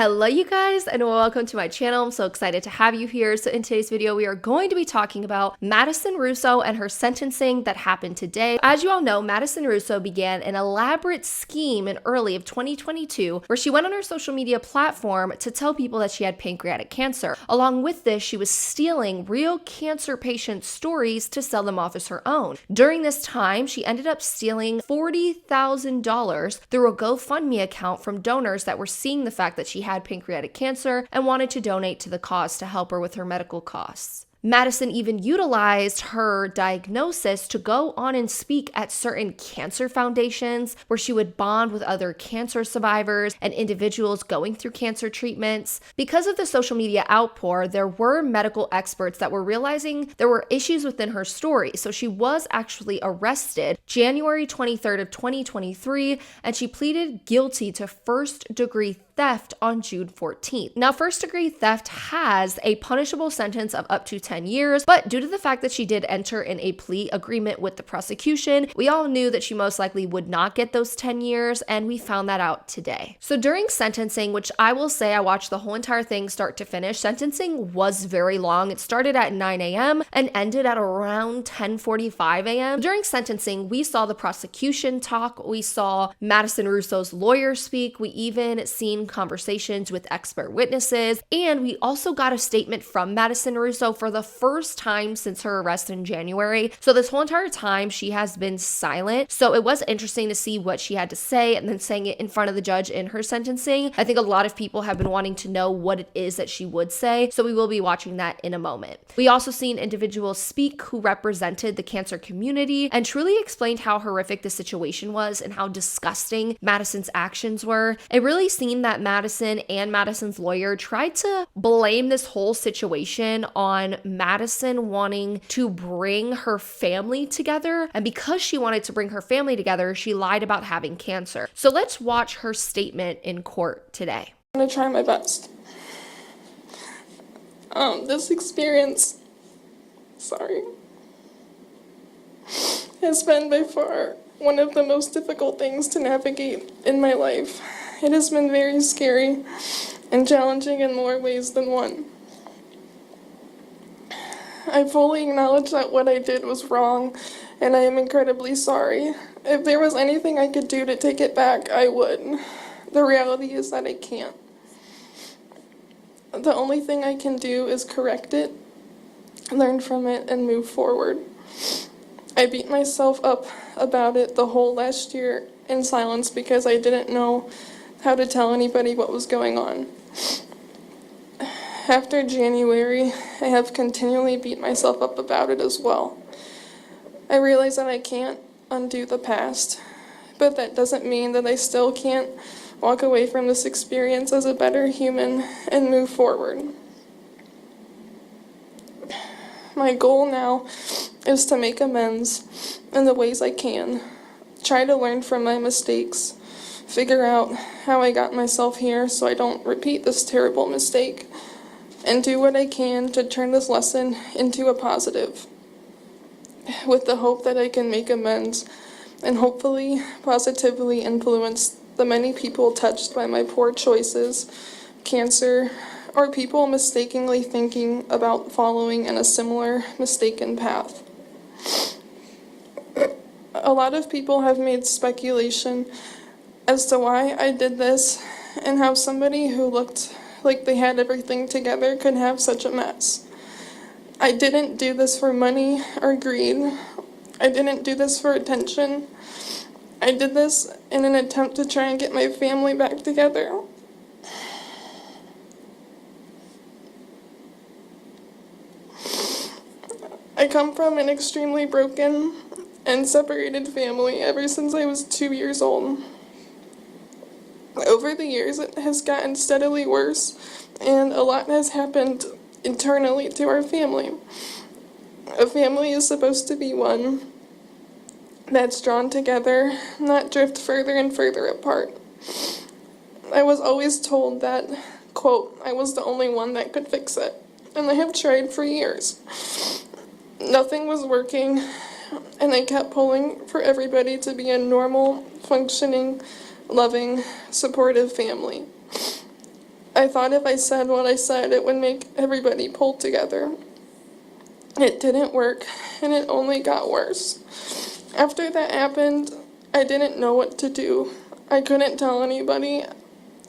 Hello you guys and welcome to my channel. I'm so excited to have you here. So in today's video, we are going to be talking about Madison Russo and her sentencing that happened today. As you all know, Madison Russo began an elaborate scheme in early of 2022 where she went on her social media platform to tell people that she had pancreatic cancer. Along with this, she was stealing real cancer patient stories to sell them off as her own. During this time, she ended up stealing $40,000 through a GoFundMe account from donors that were seeing the fact that she had pancreatic cancer and wanted to donate to the cause to help her with her medical costs. Madison even utilized her diagnosis to go on and speak at certain cancer foundations where she would bond with other cancer survivors and individuals going through cancer treatments. Because of the social media outpour, there were medical experts that were realizing there were issues within her story. So she was actually arrested January 23rd of 2023, and she pleaded guilty to first-degree theft on June 14th. Now, first-degree theft has a punishable sentence of up to 10 years, but due to the fact that she did enter in a plea agreement with the prosecution, we all knew that she most likely would not get those 10 years, and we found that out today. So during sentencing, which I will say I watched the whole entire thing start to finish, sentencing was very long. It started at 9 a.m. and ended at around 10:45 a.m. During sentencing, we saw the prosecution talk, we saw Madison Russo's lawyer speak, we even seen conversations with expert witnesses, and we also got a statement from Madison Russo for the first time since her arrest in January. So this whole entire time she has been silent. So it was interesting to see what she had to say and then saying it in front of the judge in her sentencing. I think a lot of people have been wanting to know what it is that she would say. So we will be watching that in a moment. We also seen individuals speak who represented the cancer community and truly explained how horrific the situation was and how disgusting Madison's actions were. It really seemed that Madison and Madison's lawyer tried to blame this whole situation on Madison wanting to bring her family together. And because she wanted to bring her family together, she lied about having cancer. So let's watch her statement in court today. I'm going to try my best. This experience, has been by far one of the most difficult things to navigate in my life. It has been very scary and challenging in more ways than one. I fully acknowledge that what I did was wrong, and I am incredibly sorry. If there was anything I could do to take it back, I would. The reality is that I can't. The only thing I can do is correct it, learn from it, and move forward. I beat myself up about it the whole last year in silence because I didn't know how to tell anybody what was going on. After January, I have continually beat myself up about it as well. I realize that I can't undo the past, but that doesn't mean that I still can't walk away from this experience as a better human and move forward. My goal now is to make amends in the ways I can, try to learn from my mistakes, figure out how I got myself here so I don't repeat this terrible mistake, and do what I can to turn this lesson into a positive, with the hope that I can make amends and hopefully positively influence the many people touched by my poor choices, cancer, or people mistakenly thinking about following in a similar mistaken path. A lot of people have made speculation as to why I did this and how somebody who looked like they had everything together could have such a mess. I didn't do this for money or greed. I didn't do this for attention. I did this in an attempt to try and get my family back together. I come from an extremely broken and separated family ever since I was 2 years old. Over the years, it has gotten steadily worse, and a lot has happened internally to our family. A family is supposed to be one that's drawn together, not drift further and further apart. I was always told that, quote, I was the only one that could fix it, and I have tried for years. Nothing was working, and I kept pulling for everybody to be a normal, functioning, loving, supportive family. I thought if I said what I said, it would make everybody pull together. It didn't work, and it only got worse. After that happened, I didn't know what to do. I couldn't tell anybody,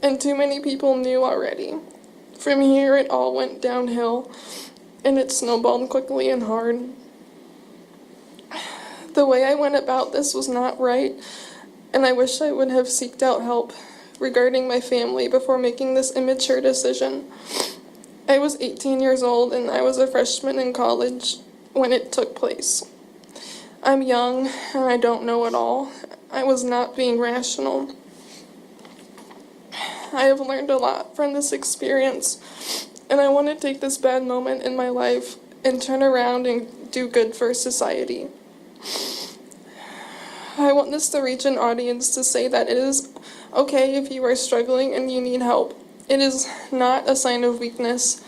and too many people knew already. From here, it all went downhill, and it snowballed quickly and hard. The way I went about this was not right, and I wish I would have sought out help regarding my family before making this immature decision. I was 18 years old, and I was a freshman in college when it took place. I'm young, and I don't know it all. I was not being rational. I have learned a lot from this experience, and I want to take this bad moment in my life and turn around and do good for society. I want this to reach an audience to say that it is okay if you are struggling and you need help. It is not a sign of weakness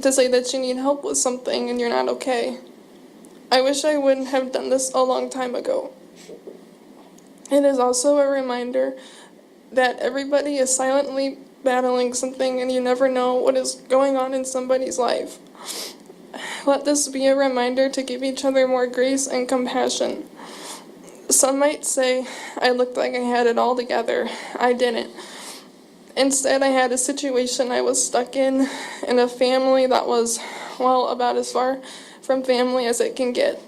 to say that you need help with something and you're not okay. I wish I would have done this a long time ago. It is also a reminder that everybody is silently battling something and you never know what is going on in somebody's life. Let this be a reminder to give each other more grace and compassion. Some might say I looked like I had it all together. I didn't. Instead, I had a situation I was stuck in a family that was, well, about as far from family as it can get.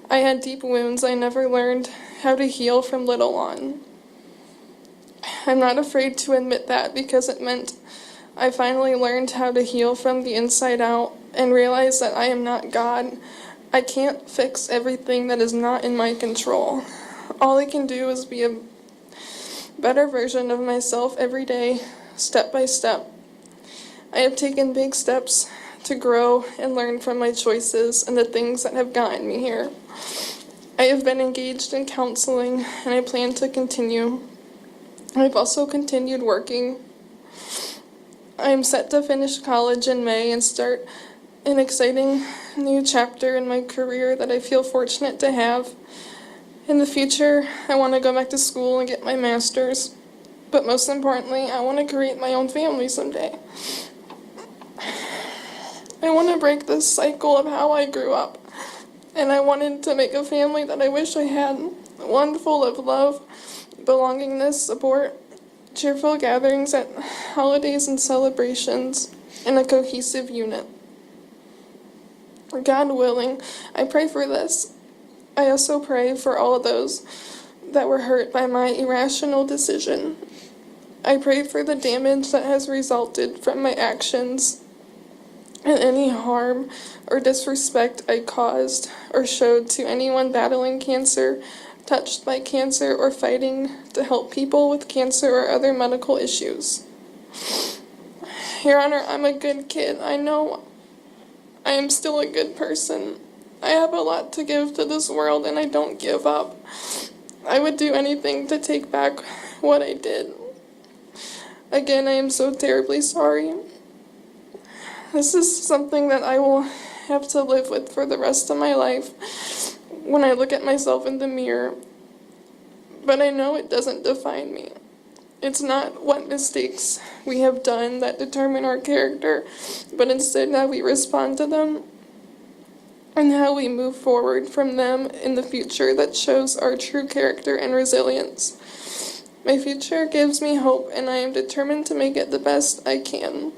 I had deep wounds I never learned how to heal from little on. I'm not afraid to admit that because it meant I finally learned how to heal from the inside out and realize that I am not God. I can't fix everything that is not in my control. All I can do is be a better version of myself every day, step by step. I have taken big steps to grow and learn from my choices and the things that have gotten me here. I have been engaged in counseling, and I plan to continue. I've also continued working. I am set to finish college in May and start an exciting new chapter in my career that I feel fortunate to have. In the future, I want to go back to school and get my master's, but most importantly, I want to create my own family someday. I want to break this cycle of how I grew up, and I wanted to make a family that I wish I had, one full of love, belongingness, support, cheerful gatherings at holidays and celebrations, and a cohesive unit. God willing, I pray for this. I also pray for all of those that were hurt by my irrational decision. I pray for the damage that has resulted from my actions and any harm or disrespect I caused or showed to anyone battling cancer, touched by cancer, or fighting to help people with cancer or other medical issues. Your Honor, I'm a good kid. I know I am still a good person. I have a lot to give to this world, and I don't give up. I would do anything to take back what I did. Again, I am so terribly sorry. This is something that I will have to live with for the rest of my life when I look at myself in the mirror. But I know it doesn't define me. It's not what mistakes we have done that determine our character, but instead how we respond to them and how we move forward from them in the future that shows our true character and resilience. My future gives me hope, and I am determined to make it the best I can.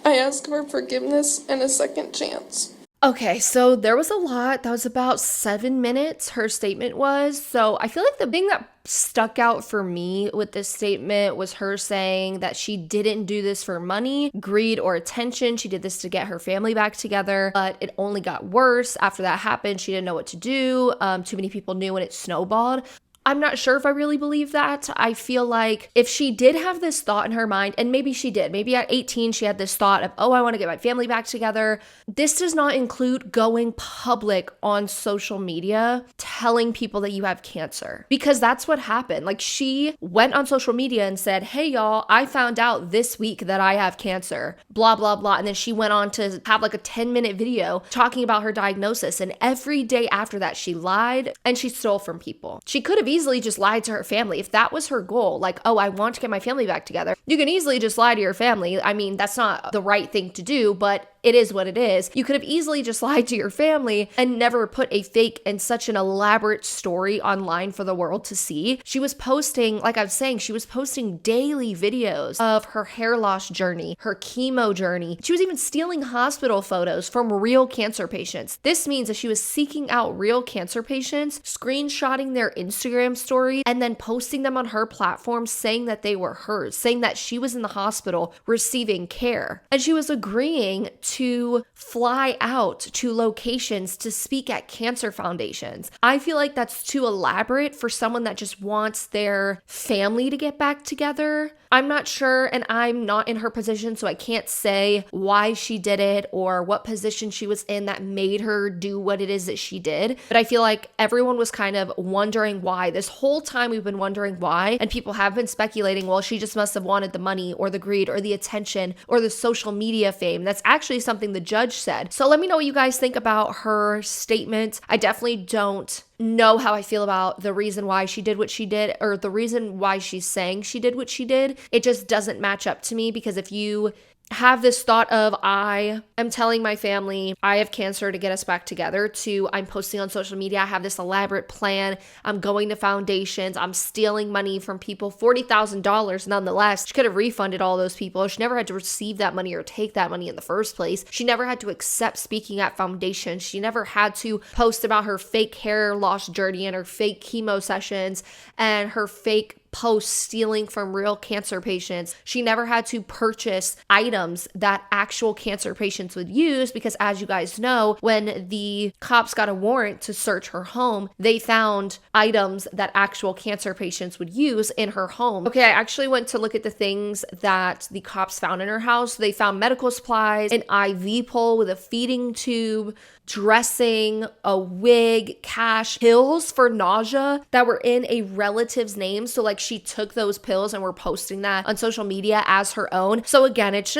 I ask for forgiveness and a second chance. Okay, so there was a lot. That was about 7 minutes, her statement was. So I feel like the thing that stuck out for me with this statement was her saying that she didn't do this for money, greed, or attention. She did this to get her family back together, but it only got worse. After that happened, she didn't know what to do. Too many people knew, and it snowballed. I'm not sure if I really believe that. I feel like if she did have this thought in her mind, and maybe she did, maybe at 18 she had this thought of, oh, I want to get my family back together. This does not include going public on social media telling people that you have cancer, because that's what happened. Like, she went on social media and said, hey y'all, I found out this week that I have cancer, blah, blah, blah. And then she went on to have like a 10-minute video talking about her diagnosis. And every day after that, she lied and she stole from people. She could have easily just lied to her family. If that was her goal, like, oh, I want to get my family back together, you can easily just lie to your family. I mean, that's not the right thing to do, but it is what it is. You could have easily just lied to your family and never put a fake and such an elaborate story online for the world to see. She was posting, like I was saying, she was posting daily videos of her hair loss journey, her chemo journey. She was even stealing hospital photos from real cancer patients. This means that she was seeking out real cancer patients, screenshotting their Instagram story, and then posting them on her platform saying that they were hers, saying that she was in the hospital receiving care. And she was agreeing to fly out to locations to speak at cancer foundations. I feel like that's too elaborate for someone that just wants their family to get back together. I'm not sure, and I'm not in her position, so I can't say why she did it or what position she was in that made her do what it is that she did. But I feel like everyone was kind of wondering why. This whole time we've been wondering why, and people have been speculating, well, she just must have wanted the money or the greed or the attention or the social media fame. That's actually something the judge said. So let me know what you guys think about her statement. I definitely don't know how I feel about the reason why she did what she did, or the reason why she's saying she did what she did. It just doesn't match up to me, because if you have this thought of, I am telling my family I have cancer to get us back together, to I'm posting on social media, I have this elaborate plan, I'm going to foundations, I'm stealing money from people, $40,000 nonetheless. She could have refunded all those people. She never had to receive that money or take that money in the first place. She never had to accept speaking at foundations. She never had to post about her fake hair loss journey and her fake chemo sessions and her fake posts stealing from real cancer patients. She never had to purchase items that actual cancer patients would use, because as you guys know, when the cops got a warrant to search her home, they found items that actual cancer patients would use in her home. Okay, I actually went to look at the things that the cops found in her house. They found medical supplies, an IV pole with a feeding tube, dressing, a wig, cash, pills for nausea that were in a relative's name. So like she took those pills and were posting that on social media as her own. So again, it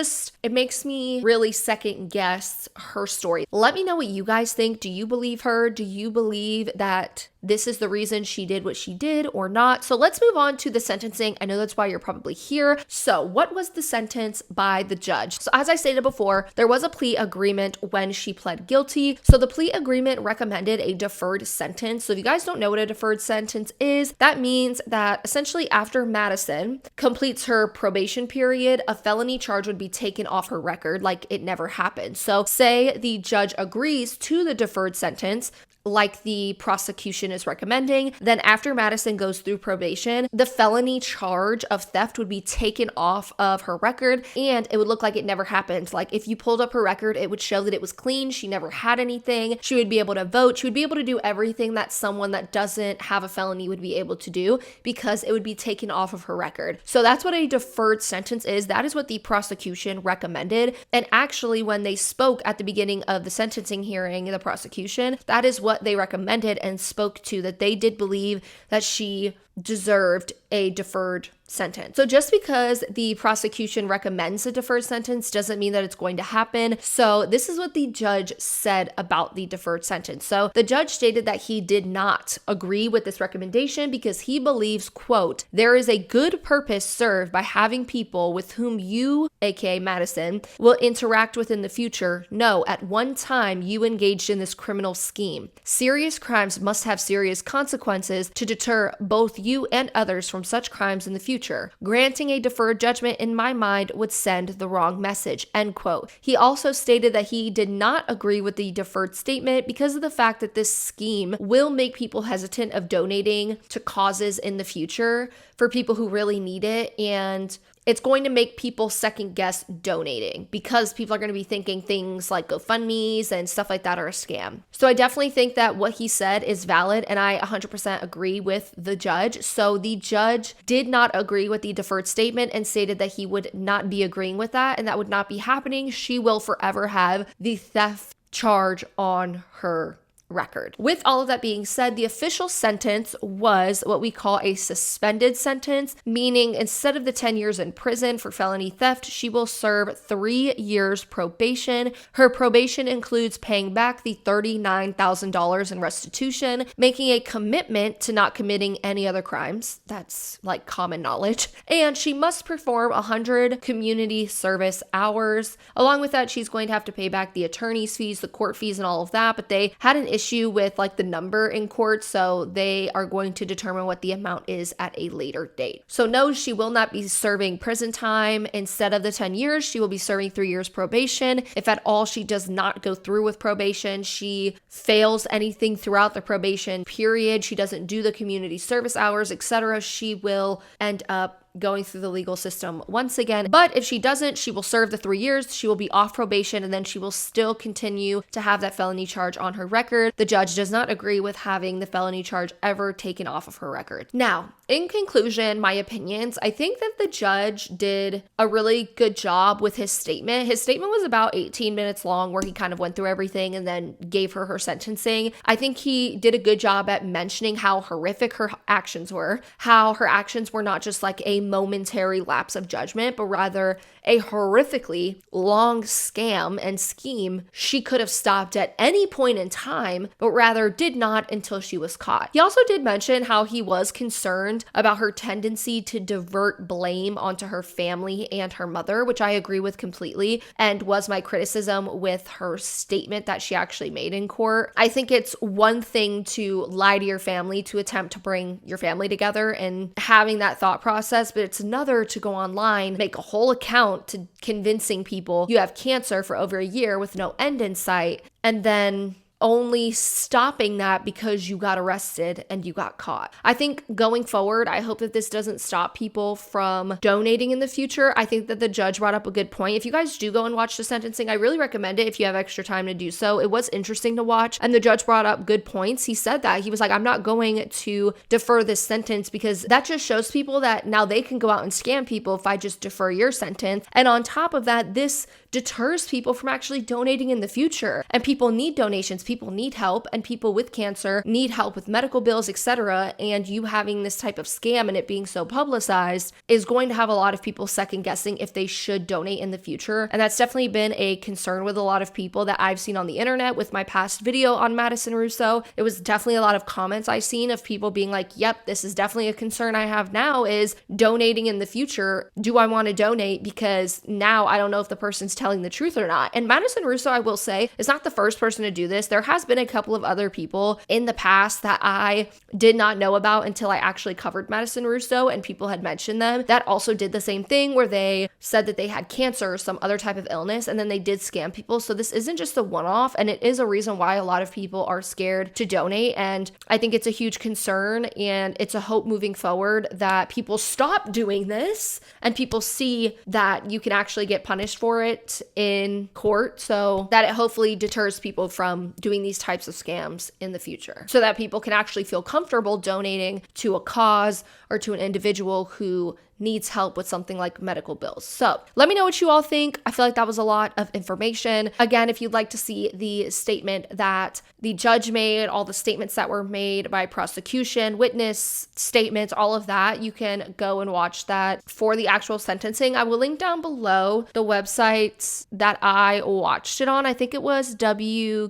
makes me really second guess her story. Let me know what you guys think. Do you believe her? Do you believe that this is the reason she did what she did or not? So let's move on to the sentencing. I know that's why you're probably here. So what was the sentence by the judge? So as I stated before, there was a plea agreement when she pled guilty. So the plea agreement recommended a deferred sentence. So if you guys don't know what a deferred sentence is, that means that essentially after Madison completes her probation period, a felony charge would be taken off her record like it never happened. So say the judge agrees to the deferred sentence, like the prosecution is recommending, then after Madison goes through probation, the felony charge of theft would be taken off of her record and it would look like it never happened. Like if you pulled up her record, it would show that it was clean. She never had anything. She would be able to vote. She would be able to do everything that someone that doesn't have a felony would be able to do, because it would be taken off of her record. So that's what a deferred sentence is. That is what the prosecution recommended. And actually, when they spoke at the beginning of the sentencing hearing, the prosecution, that is what they recommended and spoke to, that they did believe that she deserved a deferred sentence. So just because the prosecution recommends a deferred sentence doesn't mean that it's going to happen. So this is what the judge said about the deferred sentence. So the judge stated that he did not agree with this recommendation because he believes, quote, there is a good purpose served by having people with whom you, aka Madison, will interact with in the future know at one time you engaged in this criminal scheme. Serious crimes must have serious consequences to deter both you and others from such crimes in the future. Granting a deferred judgment in my mind would send the wrong message, end quote. He also stated that he did not agree with the deferred statement because of the fact that this scheme will make people hesitant of donating to causes in the future for people who really need it, and it's going to make people second guess donating because people are going to be thinking things like GoFundMes and stuff like that are a scam. So I definitely think that what he said is valid, and I 100% agree with the judge. So the judge did not agree with the deferred statement and stated that he would not be agreeing with that and that would not be happening. She will forever have the theft charge on her record. With all of that being said, the official sentence was what we call a suspended sentence, meaning instead of the 10 years in prison for felony theft, she will serve 3 years probation. Her probation includes paying back the $39,000 in restitution, making a commitment to not committing any other crimes. That's like common knowledge. And she must perform 100 community service hours. Along with that, she's going to have to pay back the attorney's fees, the court fees, and all of that. But they had an issue with like the number in court, so they are going to determine what the amount is at a later date. So no, she will not be serving prison time. Instead of the 10 years, she will be serving 3 years probation. If at all she does not go through with probation, she fails anything throughout the probation period, she doesn't do the community service hours, etc., she will end up going through the legal system once again. But if she doesn't, she will serve the 3 years, she will be off probation, and then she will still continue to have that felony charge on her record. The judge does not agree with having the felony charge ever taken off of her record. Now, in conclusion, my opinions, I think that the judge did a really good job with his statement. His statement was about 18 minutes long, where he kind of went through everything and then gave her sentencing. I think he did a good job at mentioning how horrific her actions were, how her actions were not just like a momentary lapse of judgment, but rather a horrifically long scam and scheme she could have stopped at any point in time, but rather did not until she was caught. He also did mention how he was concerned about her tendency to divert blame onto her family and her mother, which I agree with completely, and was my criticism with her statement that she actually made in court. I think it's one thing to lie to your family to attempt to bring your family together and having that thought process, but it's another to go online, make a whole account to convincing people you have cancer for over a year with no end in sight, and then only stopping that because you got arrested and you got caught. I think going forward, I hope that this doesn't stop people from donating in the future. I think that the judge brought up a good point. If you guys do go and watch the sentencing, I really recommend it if you have extra time to do so. It was interesting to watch, and the judge brought up good points. He said that. He was like, I'm not going to defer this sentence because that just shows people that now they can go out and scam people if I just defer your sentence. And on top of that, this deters people from actually donating in the future. And people need donations, people need help, and people with cancer need help with medical bills, etc. And you having this type of scam and it being so publicized is going to have a lot of people second guessing if they should donate in the future. And that's definitely been a concern with a lot of people that I've seen on the internet with my past video on Madison Russo. It was definitely a lot of comments I've seen of people being like, yep, this is definitely a concern I have now, is donating in the future. Do I want to donate? Because now I don't know if the person's telling the truth or not. And Madison Russo, I will say, is not the first person to do this. There has been a couple of other people in the past that I did not know about until I actually covered Madison Russo and people had mentioned them that also did the same thing, where they said that they had cancer or some other type of illness and then they did scam people. So this isn't just a one-off, and it is a reason why a lot of people are scared to donate. And I think it's a huge concern, and it's a hope moving forward that people stop doing this and people see that you can actually get punished for it in court, so that it hopefully deters people from doing these types of scams in the future, so that people can actually feel comfortable donating to a cause or to an individual who needs help with something like medical bills. So let me know what you all think. I feel like that was a lot of information. Again, if you'd like to see the statement that the judge made, all the statements that were made by prosecution, witness statements, all of that, you can go and watch that for the actual sentencing. I will link down below the website that I watched it on. I think it was WQAD.com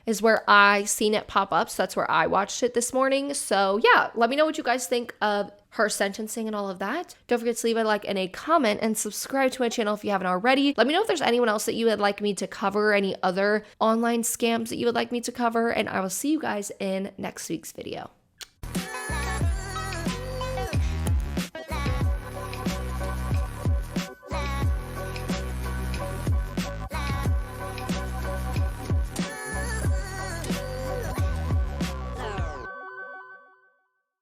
is where I seen it pop up. So that's where I watched it this morning. So yeah, let me know what you guys think of her sentencing and all of that. Don't forget to leave a like and a comment, and subscribe to my channel if you haven't already. Let me know if there's anyone else that you would like me to cover, any other online scams that you would like me to cover, and I will see you guys in next week's video.